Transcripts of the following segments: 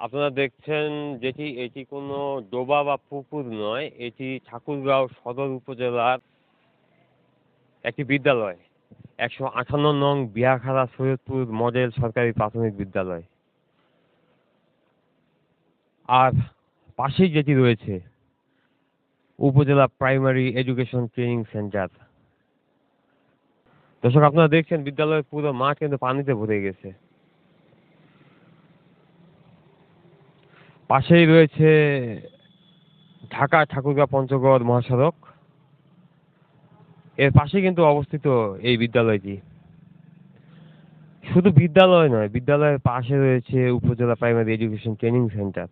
আপনারা দেখছেন এটি কোনো ডোবা বা পুকুর নয়, এটি ঠাকুরগাঁও সদর উপজেলার একটি বিদ্যালয়। ১৫৮ নং বিয়াখাড়া সৈয়দপুর মডেল সরকারি প্রাথমিক বিদ্যালয়। আর পাশেই যেটি রয়েছে উপজেলা প্রাইমারি এডুকেশন ট্রেনিং সেন্টার। দর্শক, আপনারা দেখছেন বিদ্যালয়ের পুরো মাঠ কিন্তু পানিতে ভরে গেছে। পাশেই রয়েছে ঢাকা ঠাকুরগাঁও পঞ্চগড় মহাসড়ক। এর পাশে কিন্তু অবস্থিত এই বিদ্যালয়টি। শুধু বিদ্যালয় নয়, বিদ্যালয়ের পাশে রয়েছে উপজেলা প্রাইমারি এডুকেশন ট্রেনিং সেন্টার।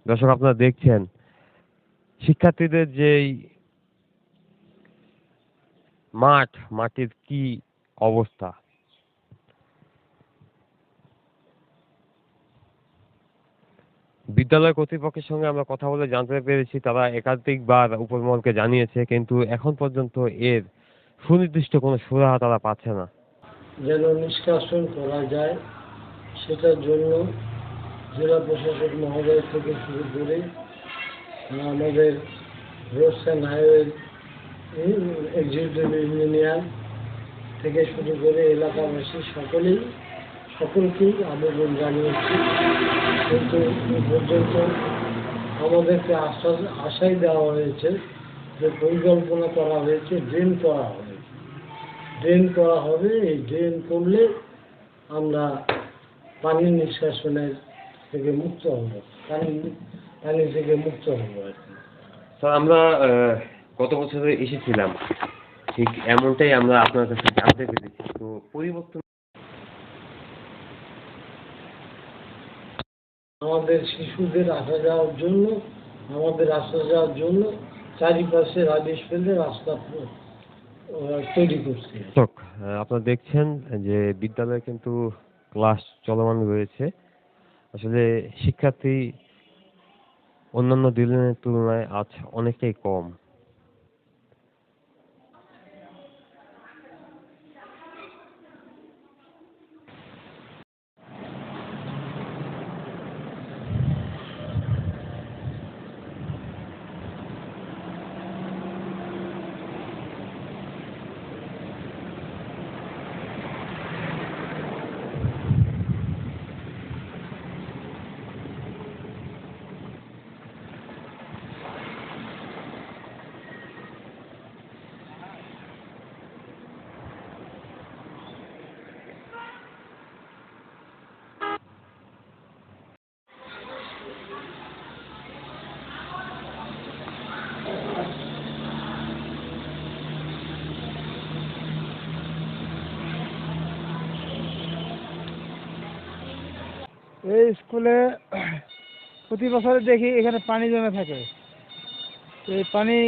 দর্শক, আপনারা দেখছেন শিক্ষার্থীদের যেই মাঠের কি অবস্থা। বিদ্যালয় কর্তৃপক্ষের সঙ্গে আমরা কথা বলে জানতে পেরেছি তারা একাধিকবার উপরমহলকে জানিয়েছে, কিন্তু এখন পর্যন্ত এর সুনির্দিষ্ট কোনো সুরাহা তারা পাচ্ছে না। যেন নিষ্কাশন করা যায় সেটার জন্য জেলা প্রশাসক মহোদয় থেকে শুরু করে আমাদের roads and highway executive engineer থেকে শুরু করে এলাকাবাসী সকলকেই আবেদন জানিয়েছি, কিন্তু এই পর্যন্ত আমাদেরকে আশাই দেওয়া হয়েছে যে পরিকল্পনা করা হয়েছে, ড্রেন করা হবে। এই ড্রেন করলে আমরা পানি নিষ্কাশনের থেকে মুক্ত হব, পানি থেকে মুক্ত হব আর কি। স্যার, আমরা গত বছরে এসেছিলাম, ঠিক এমনটাই আমরা আপনার কাছে জানতে পেরেছি। তো পরিবর্তন আমাদের শিশুদের আসা যাওয়ার জন্য চারিপাশে রাজেশ ফেলে রাস্তা তৈরি করছে। আপনারা দেখছেন যে বিদ্যালয়ে কিন্তু ক্লাস চলমান রয়েছে। আসলে শিক্ষার্থী অন্যান্য দিনের তুলনায় আজ অনেকটাই কম। এই স্কুলে প্রতি বছরে দেখি এখানে পানি জমে থাকে। এই পানি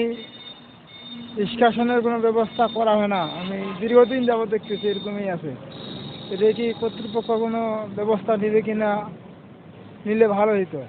নিষ্কাশনের কোনো ব্যবস্থা করা হয় না। আমি দীর্ঘদিন যাবত দেখতেছি এরকমই আছে। এটা কি কর্তৃপক্ষ কোনো ব্যবস্থা নেবে কিনা, নিলে ভালো হতো।